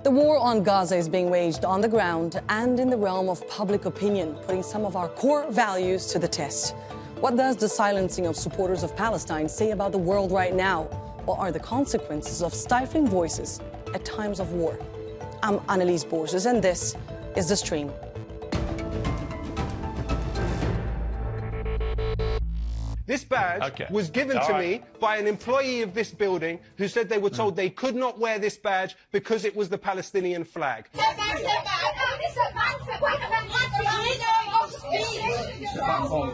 The war on Gaza is being waged on the ground and in the realm of public opinion, putting some of our core values to the test. What does the silencing of supporters of Palestine say about the world right now? What are the consequences of stifling voices at times of war? I'm Anelise Borges, and this is The Stream. This badge was given to me by an employee of this building who said they were told they could not wear this badge because it was the Palestinian flag.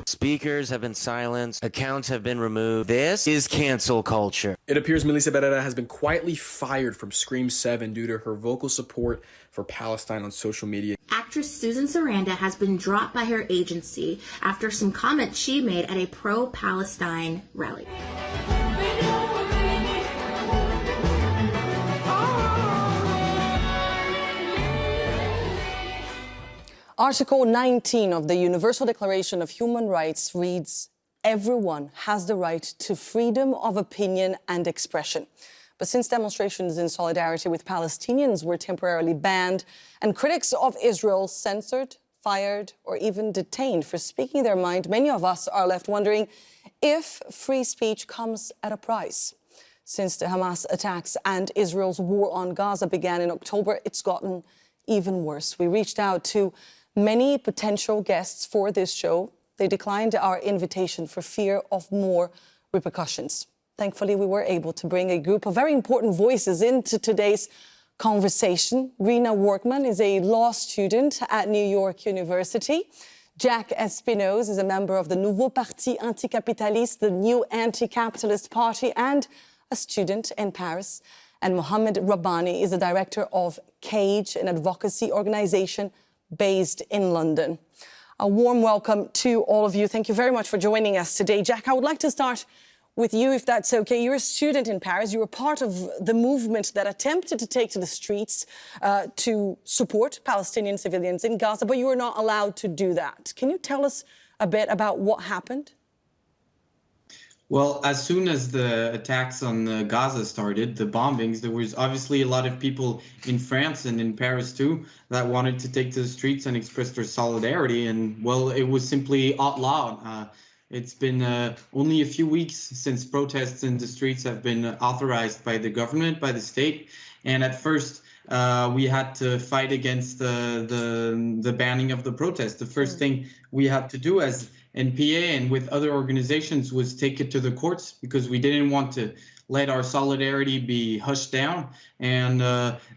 Speakers have been silenced, accounts have been removed. This is cancel culture. It appears Melissa Beretta has been quietly fired from Scream 7 due to her vocal support for Palestine on social media. Actress Susan Sarandon has been dropped by her agency after some comments she made at a pro-Palestine rally. Article 19 of the Universal Declaration of Human Rights reads, "Everyone has the right to freedom of opinion and expression." But since demonstrations in solidarity with Palestinians were temporarily banned and critics of Israel censored, fired, or even detained for speaking their mind, many of us are left wondering if free speech comes at a price. Since the Hamas attacks and Israel's war on Gaza began in October, it's gotten even worse. We reached out to many potential guests for this show. They declined our invitation for fear of more repercussions. Thankfully, we were able to bring a group of very important voices into today's conversation. Rena Workman is a law student at New York University. Jack Espinose is a member of the Nouveau Parti Anticapitalist, the new Anticapitalist party, and a student in Paris. And Mohammed Rabbani is the director of Cage, an advocacy organization based in London. A warm welcome to all of you. Thank you very much for joining us today. Jack, I would like to start with you, if that's okay. You're a student in Paris. You were part of the movement that attempted to take to the streets to support Palestinian civilians in Gaza, but you were not allowed to do that. Can you tell us a bit about what happened? Well, as soon as the attacks on Gaza started, the bombings, there was obviously a lot of people in France and in Paris too that wanted to take to the streets and express their solidarity. And, well, it was simply outlawed. It's been only a few weeks since protests in the streets have been authorized by the government, by the state. And at first, we had to fight against the banning of the protest. The first thing we had to do as NPA and with other organizations was take it to the courts because we didn't want to let our solidarity be hushed down. And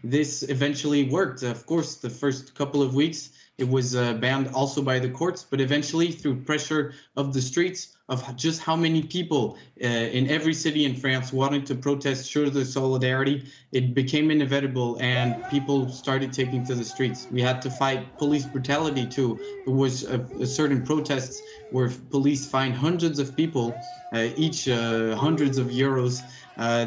this eventually worked. Of course, the first couple of weeks, it was banned also by the courts, but eventually through pressure of the streets, of just how many people in every city in France wanted to protest, show their solidarity, it became inevitable and people started taking to the streets. We had to fight police brutality too. There was a certain protests where police fined hundreds of people, each hundreds of euros.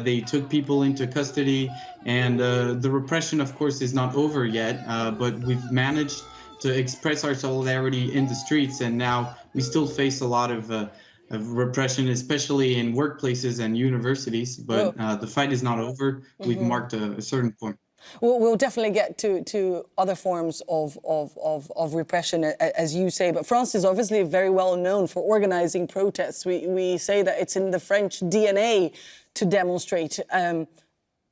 They took people into custody, and the repression, of course, is not over yet, but we've managed to express our solidarity in the streets, and now we still face a lot of repression, especially in workplaces and universities. But the fight is not over. We've marked a certain point. We'll definitely get to other forms of repression, as you say. But France is obviously very well known for organizing protests. We say that it's in the French DNA to demonstrate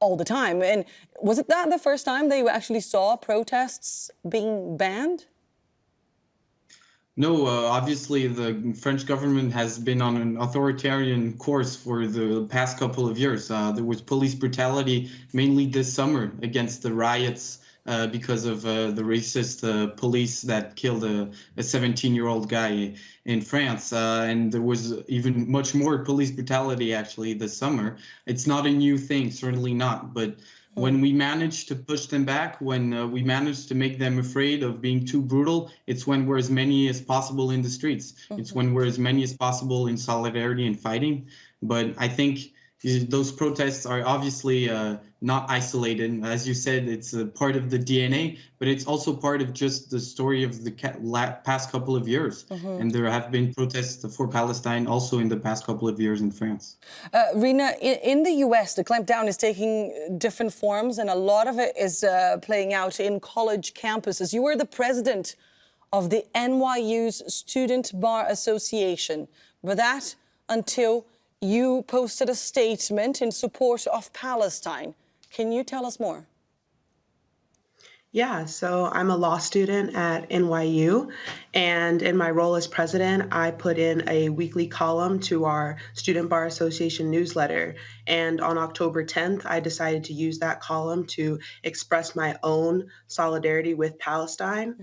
all the time. And was it that the first time that you actually saw protests being banned? No, obviously the French government has been on an authoritarian course for the past couple of years. There was police brutality mainly this summer against the riots because of the racist police that killed a 17-year-old guy in France. And there was even much more police brutality actually this summer. It's not a new thing, certainly not. But when we manage to push them back, when we manage to make them afraid of being too brutal, it's when we're as many as possible in the streets. It's when we're as many as possible in solidarity and fighting. But I think those protests are obviously not isolated. As you said, it's a part of the DNA, but it's also part of just the story of the past couple of years. And there have been protests for Palestine also in the past couple of years in France. Rina, in the US, the clampdown is taking different forms, and a lot of it is playing out in college campuses. You were the president of the NYU's Student Bar Association, but that until you posted a statement in support of Palestine. Can you tell us more? Yeah, so I'm a law student at NYU, and in my role as president, I put in a weekly column to our Student Bar Association newsletter. And on October 10th, I decided to use that column to express my own solidarity with Palestine.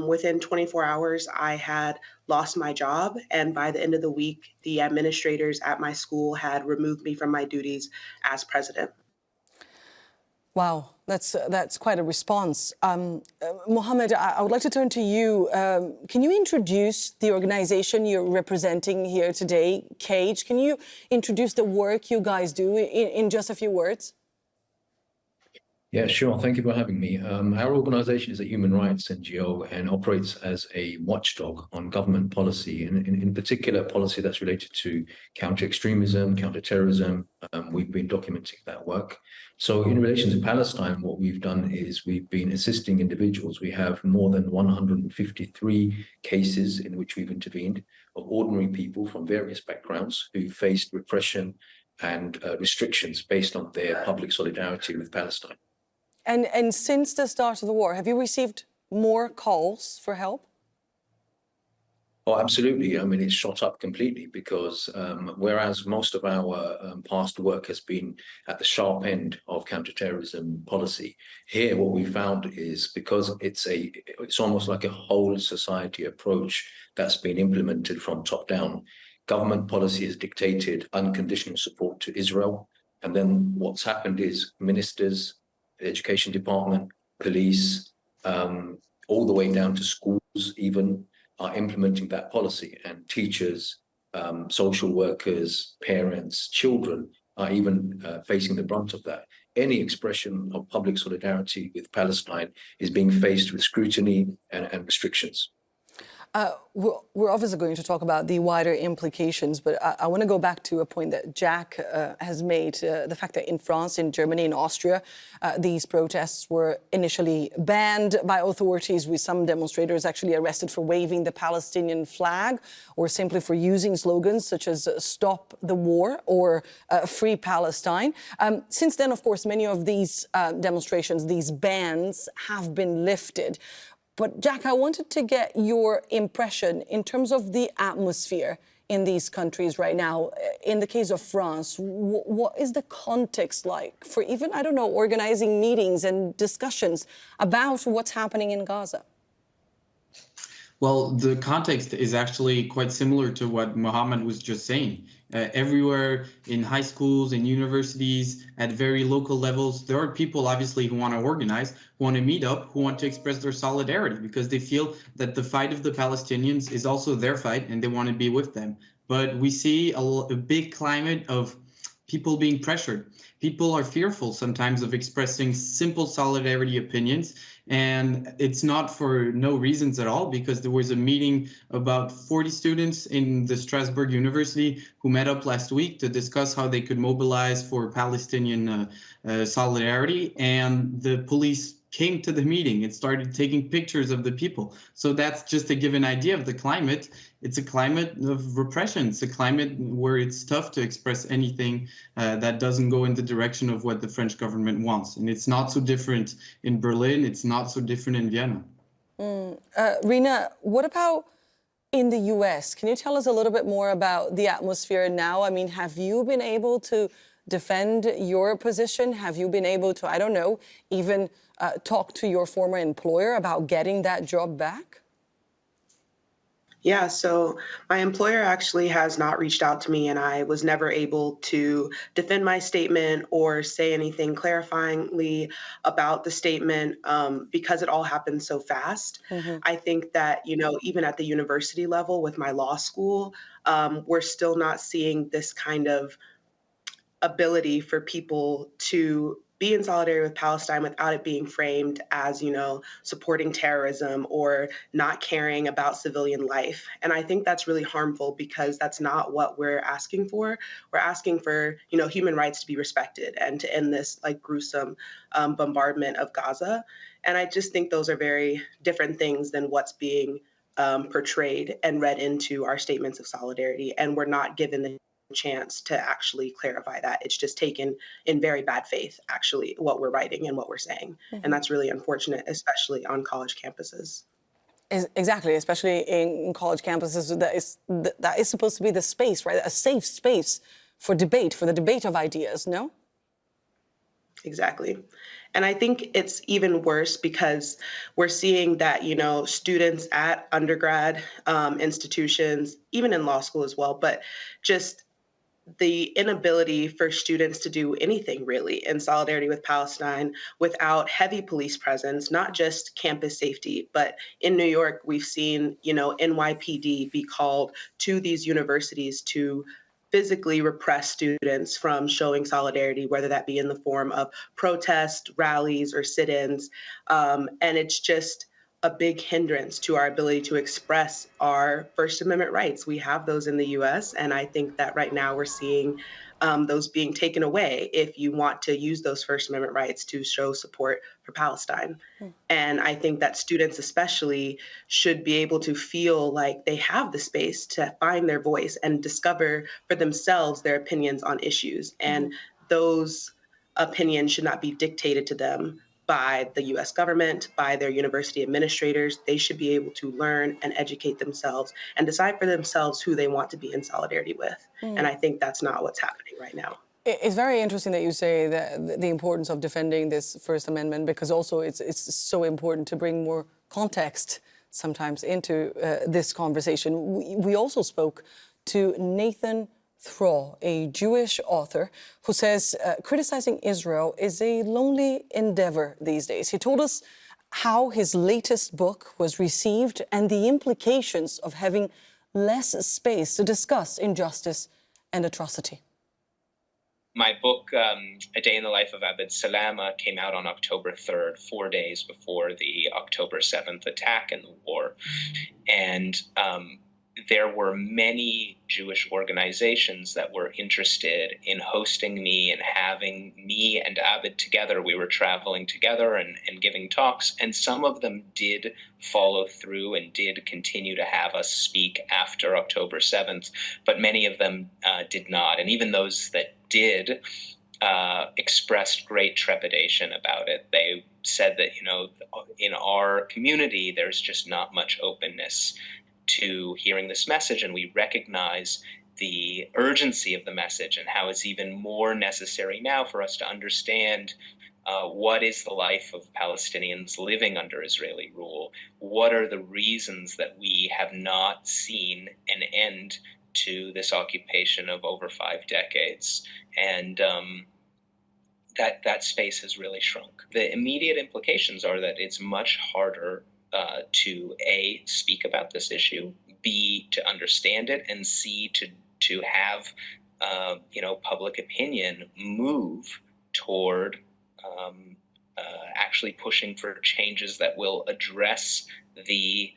Within 24 hours, I had lost my job, and by the end of the week, the administrators at my school had removed me from my duties as president. Wow, that's quite a response. Mohammed, I would like to turn to you. Can you introduce the organization you're representing here today, CAGE? Can you introduce the work you guys do in just a few words? Yeah, sure. Thank you for having me. Our organization is a human rights NGO and operates as a watchdog on government policy, and in particular policy that's related to counter-extremism, counter-terrorism. We've been documenting that work. So in relation to Palestine, what we've done is we've been assisting individuals. We have more than 153 cases in which we've intervened of ordinary people from various backgrounds who faced repression and restrictions based on their public solidarity with Palestine. And since the start of the war, have you received more calls for help? Oh, absolutely. I mean, it's shot up completely because whereas most of our past work has been at the sharp end of counterterrorism policy, here what we found is because it's almost like a whole society approach that's been implemented from top down. Government policy has dictated unconditional support to Israel. And then what's happened is ministers, the education department, police, all the way down to schools even, are implementing that policy, and teachers, social workers, parents, children are even facing the brunt of that. Any expression of public solidarity with Palestine is being faced with scrutiny and restrictions. We're obviously going to talk about the wider implications, but I want to go back to a point that Jack has made, the fact that in France, in Germany, in Austria, these protests were initially banned by authorities, with some demonstrators actually arrested for waving the Palestinian flag or simply for using slogans such as "Stop the War" or "Free Palestine." Since then, of course, many of these demonstrations, these bans have been lifted. But Jack, I wanted to get your impression in terms of the atmosphere in these countries right now. In the case of France, what is the context like for even, I don't know, organizing meetings and discussions about what's happening in Gaza? Well, the context is actually quite similar to what Mohammed was just saying. Everywhere in high schools and universities, at very local levels, there are people obviously who want to organize, who want to meet up, who want to express their solidarity because they feel that the fight of the Palestinians is also their fight and they want to be with them. But we see a big climate of people being pressured. People are fearful sometimes of expressing simple solidarity opinions. And it's not for no reasons at all, because there was a meeting about 40 students in the Strasbourg University who met up last week to discuss how they could mobilize for Palestinian solidarity. And the police came to the meeting and started taking pictures of the people. So that's just to give an idea of the climate. It's a climate of repression. It's a climate where it's tough to express anything that doesn't go in the direction of what the French government wants. And it's not so different in Berlin. It's not so different in Vienna. Rina, what about in the US? Can you tell us a little bit more about the atmosphere now? I mean, have you been able to defend your position? Have you been able to, I don't know, even talk to your former employer about getting that job back? Yeah, so my employer actually has not reached out to me, and I was never able to defend my statement or say anything clarifyingly about the statement because it all happened so fast. I think that, you know, even at the university level with my law school, we're still not seeing this kind of ability for people to be in solidarity with Palestine without it being framed as, supporting terrorism or not caring about civilian life. And I think that's really harmful because that's not what we're asking for. We're asking for, human rights to be respected and to end this gruesome bombardment of Gaza. And I just think those are very different things than what's being portrayed and read into our statements of solidarity. And we're not given the chance to actually clarify that. It's just taken in very bad faith, actually, what we're writing and what we're saying. And that's really unfortunate, especially on college campuses. Exactly, especially in college campuses, that is supposed to be the space, right? A safe space for debate, for the debate of ideas, no? Exactly. And I think it's even worse because we're seeing that, students at undergrad institutions, even in law school as well, but just the inability for students to do anything really in solidarity with Palestine without heavy police presence, not just campus safety, but in New York, we've seen, NYPD be called to these universities to physically repress students from showing solidarity, whether that be in the form of protest, rallies, or sit-ins. And it's just a big hindrance to our ability to express our First Amendment rights. We have those in the US, and I think that right now we're seeing those being taken away if you want to use those First Amendment rights to show support for Palestine. And I think that students especially should be able to feel like they have the space to find their voice and discover for themselves their opinions on issues. And those opinions should not be dictated to them by the US government, by their university administrators. They should be able to learn and educate themselves and decide for themselves who they want to be in solidarity with. And I think that's not what's happening right now. It's very interesting that you say that the importance of defending this First Amendment, because also it's so important to bring more context sometimes into this conversation. We also spoke to Nathan Thaw, a Jewish author, who says criticizing Israel is a lonely endeavor these days. He told us how his latest book was received and the implications of having less space to discuss injustice and atrocity. My book, A Day in the Life of Abed Salama, came out on October 3rd, 4 days before the October 7th attack in the war. And there were many Jewish organizations that were interested in hosting me and having me and Abed together. We were traveling together and giving talks, and some of them did follow through and did continue to have us speak after October 7th, but many of them did not. And even those that did expressed great trepidation about it. They said that, in our community, there's just not much openness to hearing this message, and we recognize the urgency of the message and how it's even more necessary now for us to understand what is the life of Palestinians living under Israeli rule. What are the reasons that we have not seen an end to this occupation of over 5 decades? And that space has really shrunk. The immediate implications are that it's much harder to A, speak about this issue, B, to understand it, and C, to have public opinion move toward actually pushing for changes that will address the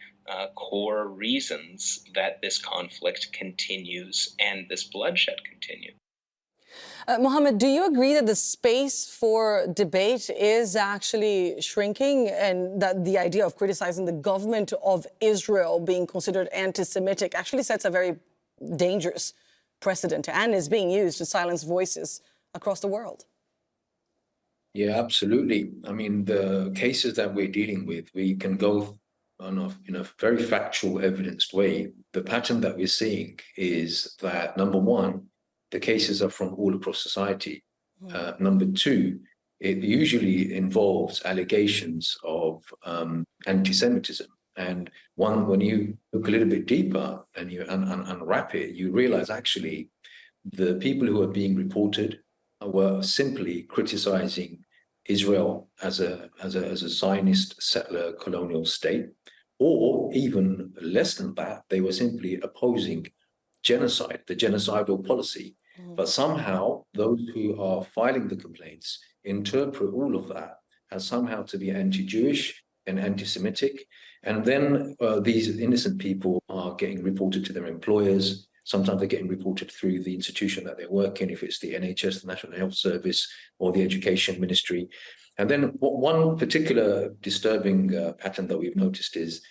core reasons that this conflict continues and this bloodshed continues. Mohammed, do you agree that the space for debate is actually shrinking, and that the idea of criticizing the government of Israel being considered anti-Semitic actually sets a very dangerous precedent and is being used to silence voices across the world? Yeah, absolutely. I mean, the cases that we're dealing with, we can go on in a very factual, evidenced way. The pattern that we're seeing is that, number one, the cases are from all across society. Number two, it usually involves allegations of anti-Semitism. And when you look a little bit deeper and you unwrap it, you realize actually the people who are being reported were simply criticizing Israel as a Zionist settler colonial state, or even less than that, they were simply opposing genocide, the genocidal policy. But somehow those who are filing the complaints interpret all of that as somehow to be anti-Jewish and anti-Semitic. And then these innocent people are getting reported to their employers. Sometimes they're getting reported through the institution that they work in, if it's the NHS, the National Health Service, or the Education Ministry. And then one particular disturbing pattern that we've noticed is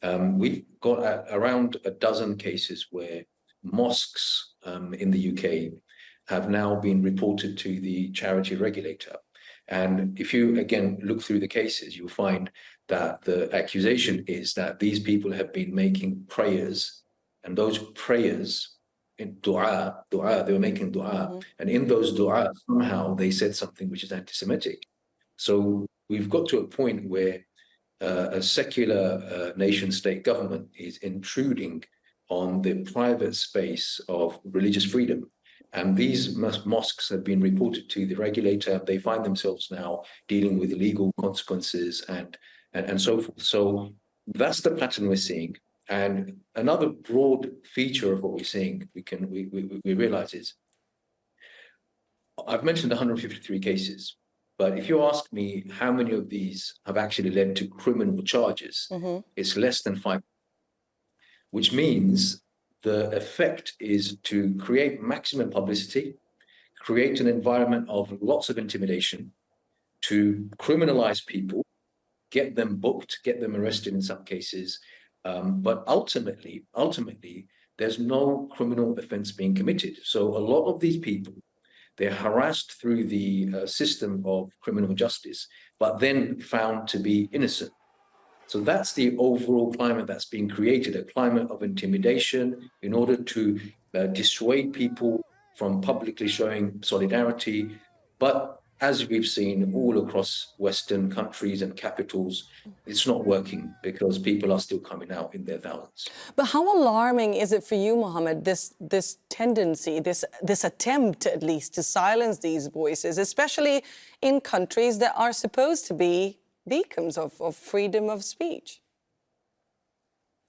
we've got around a dozen cases where mosques in the UK have now been reported to the charity regulator. And if you, again, look through the cases, you'll find that the accusation is that these people have been making prayers, and those prayers, in dua, they were making dua, and in those dua, somehow they said something which is anti-Semitic. So we've got to a point where a secular nation-state government is intruding on the private space of religious freedom. And these mosques have been reported to the regulator. They find themselves now dealing with legal consequences and so forth. So that's the pattern we're seeing. And another broad feature of what we're seeing, we realize is, I've mentioned 153 cases, but if you ask me how many of these have actually led to criminal charges, it's less than 5%, which means the effect is to create maximum publicity, create an environment of lots of intimidation, to criminalize people, get them booked, get them arrested in some cases. But ultimately, there's no criminal offense being committed. So a lot of these people, they're harassed through the system of criminal justice, but then found to be innocent. So that's the overall climate that's being created, a climate of intimidation in order to dissuade people from publicly showing solidarity. But as we've seen all across Western countries and capitals, it's not working because people are still coming out in their thousands. But how alarming is it for you, Mohammed, this tendency, this attempt at least to silence these voices, especially in countries that are supposed to be beacons of freedom of speech?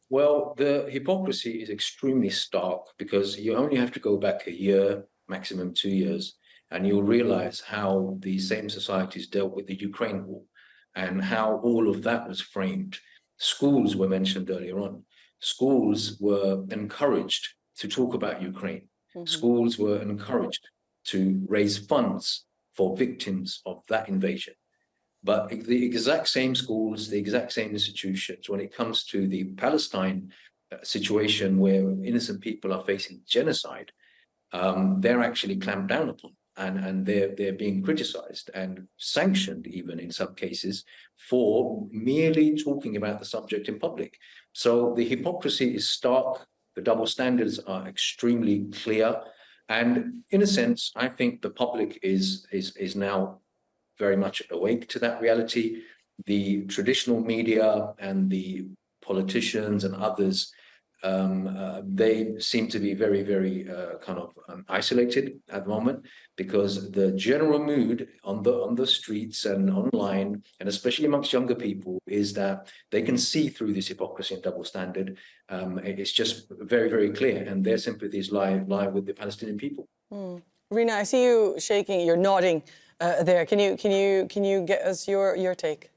Well, the hypocrisy is extremely stark because you only have to go back a year, maximum 2 years, and you'll realize how the same societies dealt with the Ukraine war and how all of that was framed. Schools were mentioned earlier on. Schools were encouraged to talk about Ukraine. Schools were encouraged to raise funds for victims of that invasion. But the exact same schools, the exact same institutions, when it comes to the Palestine situation where innocent people are facing genocide, they're actually clamped down upon. And they're being criticized and sanctioned even in some cases for merely talking about the subject in public. So the hypocrisy is stark. The double standards are extremely clear. And in a sense, I think the public is now very much awake to that reality. The traditional media and the politicians and others, they seem to be very, very kind of isolated at the moment, because the general mood on the streets and online, and especially amongst younger people, is that they can see through this hypocrisy and double standard. It's just very, very clear, and their sympathies lie with the Palestinian people. Rina, I see you shaking. You're nodding there. Can you get us your take?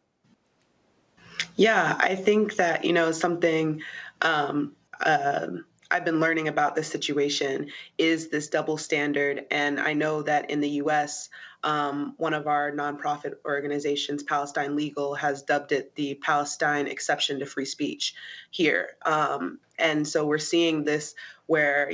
Yeah, I think that, something I've been learning about this situation is this double standard. And I know that in the U.S., one of our nonprofit organizations, Palestine Legal, has dubbed it the Palestine exception to free speech here. And so we're seeing this where,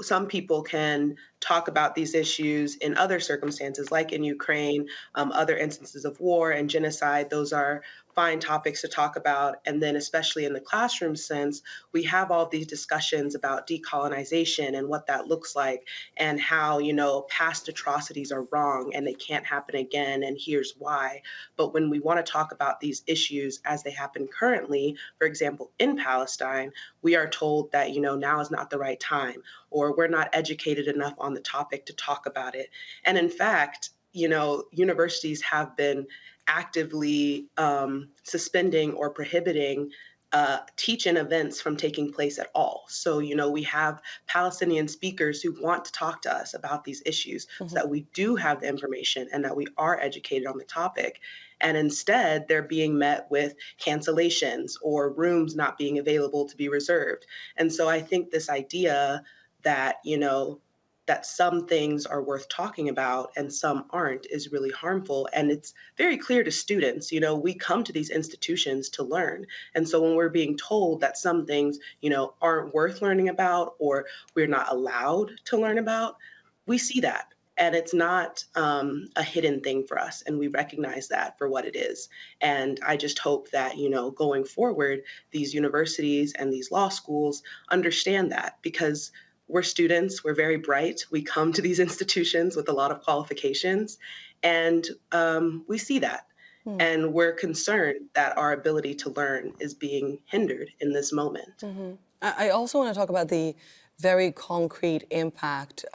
some people can talk about these issues in other circumstances, like in Ukraine, other instances of war and genocide. Those are fine topics to talk about. And then especially in the classroom sense, we have all these discussions about decolonization and what that looks like, and how, past atrocities are wrong and they can't happen again, and here's why. But when we want to talk about these issues as they happen currently, for example, in Palestine, we are told that, now is not the right time, or we're not educated enough on the topic to talk about it. And in fact, universities have been actively suspending or prohibiting teach-in events from taking place at all. So, we have Palestinian speakers who want to talk to us about these issues so that we do have the information and that we are educated on the topic. And instead, they're being met with cancellations or rooms not being available to be reserved. And so I think this idea that, that some things are worth talking about and some aren't is really harmful. And it's very clear to students, we come to these institutions to learn. And so when we're being told that some things, aren't worth learning about or we're not allowed to learn about, we see that. And it's not a hidden thing for us. And we recognize that for what it is. And I just hope that, going forward, these universities and these law schools understand that, because we're students, we're very bright. We come to these institutions with a lot of qualifications, and we see that. And we're concerned that our ability to learn is being hindered in this moment. I also want to talk about the very concrete impact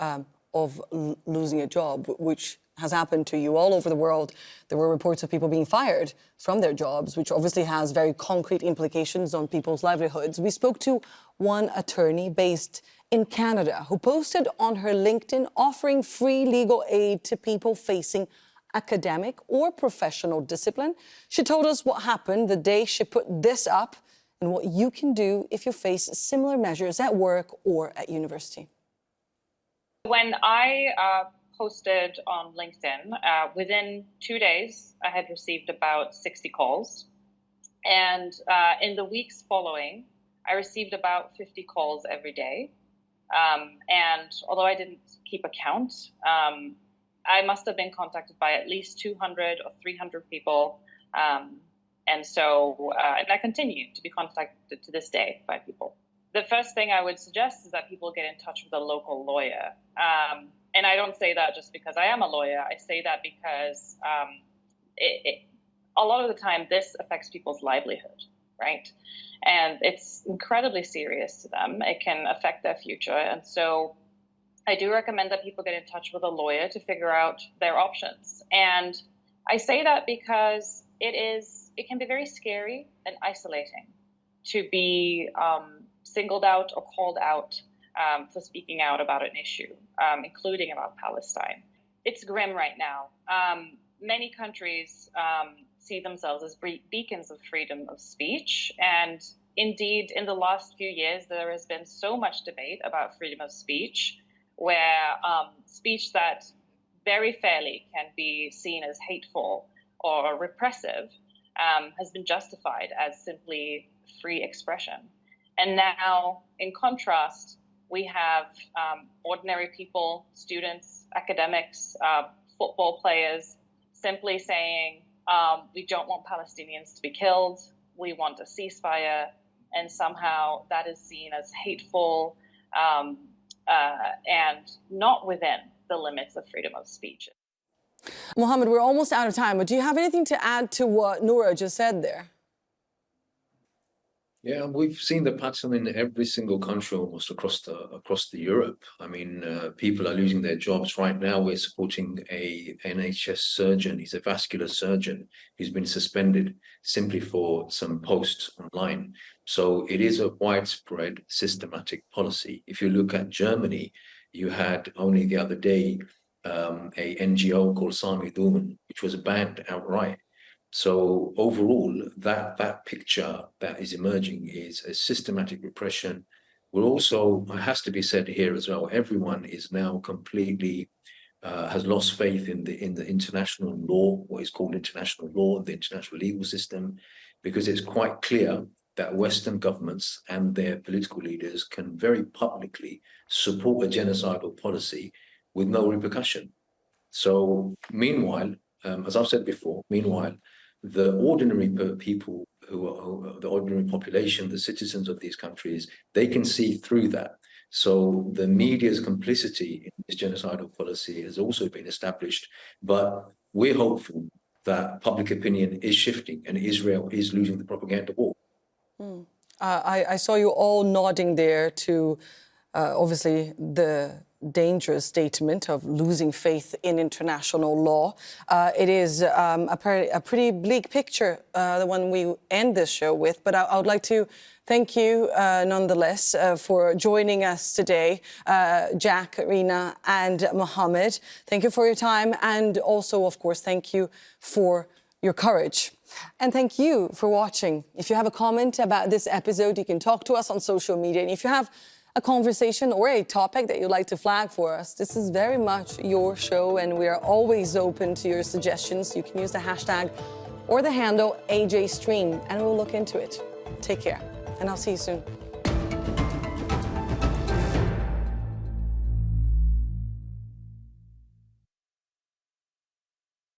of losing a job, which has happened to you all over the world. There were reports of people being fired from their jobs, which obviously has very concrete implications on people's livelihoods. We spoke to one attorney based in Canada who posted on her LinkedIn offering free legal aid to people facing academic or professional discipline. She told us what happened the day she put this up and what you can do if you face similar measures at work or at university. When I posted on LinkedIn, within 2 days, I had received about 60 calls. And in the weeks following, I received about 50 calls every day. And although I didn't keep a count, I must have been contacted by at least 200 or 300 people. And I continue to be contacted to this day by people. The first thing I would suggest is that people get in touch with a local lawyer. And I don't say that just because I am a lawyer. I say that because a lot of the time this affects people's livelihood, right? And it's incredibly serious to them. It can affect their future. And so I do recommend that people get in touch with a lawyer to figure out their options. And I say that because it can be very scary and isolating to be singled out or called out for speaking out about an issue, including about Palestine. It's grim right now. Many countries see themselves as beacons of freedom of speech. And indeed, in the last few years, there has been so much debate about freedom of speech, where speech that very fairly can be seen as hateful or repressive has been justified as simply free expression. And now, in contrast, we have ordinary people, students, academics, football players, simply saying, we don't want Palestinians to be killed, we want a ceasefire, and somehow that is seen as hateful and not within the limits of freedom of speech. Mohammed, we're almost out of time, but do you have anything to add to what Noura just said there? Yeah, we've seen the pattern in every single country almost across the Europe. I mean, people are losing their jobs right now. We're supporting a NHS surgeon. He's a vascular surgeon who's been suspended simply for some posts online. So it is a widespread, systematic policy. If you look at Germany, you had only the other day a NGO called Sami Duman, which was banned outright. So overall, that picture that is emerging is a systematic repression. We're also, it has to be said here as well, everyone is now completely has lost faith in the international law, what is called international law, the international legal system, because it's quite clear that Western governments and their political leaders can very publicly support a genocidal policy with no repercussion. So meanwhile, as I've said before, the ordinary people who are the ordinary population, the citizens of these countries, they can see through that. So the media's complicity in this genocidal policy has also been established, but we're hopeful that public opinion is shifting and Israel is losing the propaganda war. I saw you all nodding there to obviously the dangerous statement of losing faith in international law. It is a pretty bleak picture, the one we end this show with, but I would like to thank you nonetheless for joining us today, Jack, Rina and Mohammed. Thank you for your time, and also, of course, thank you for your courage. And thank you for watching. If you have a comment about this episode, you can talk to us on social media. And if you have a conversation or a topic that you'd like to flag for us, this is very much your show, and we are always open to your suggestions. You can use the hashtag or the handle AJStream, and we'll look into it. Take care, and I'll see you soon.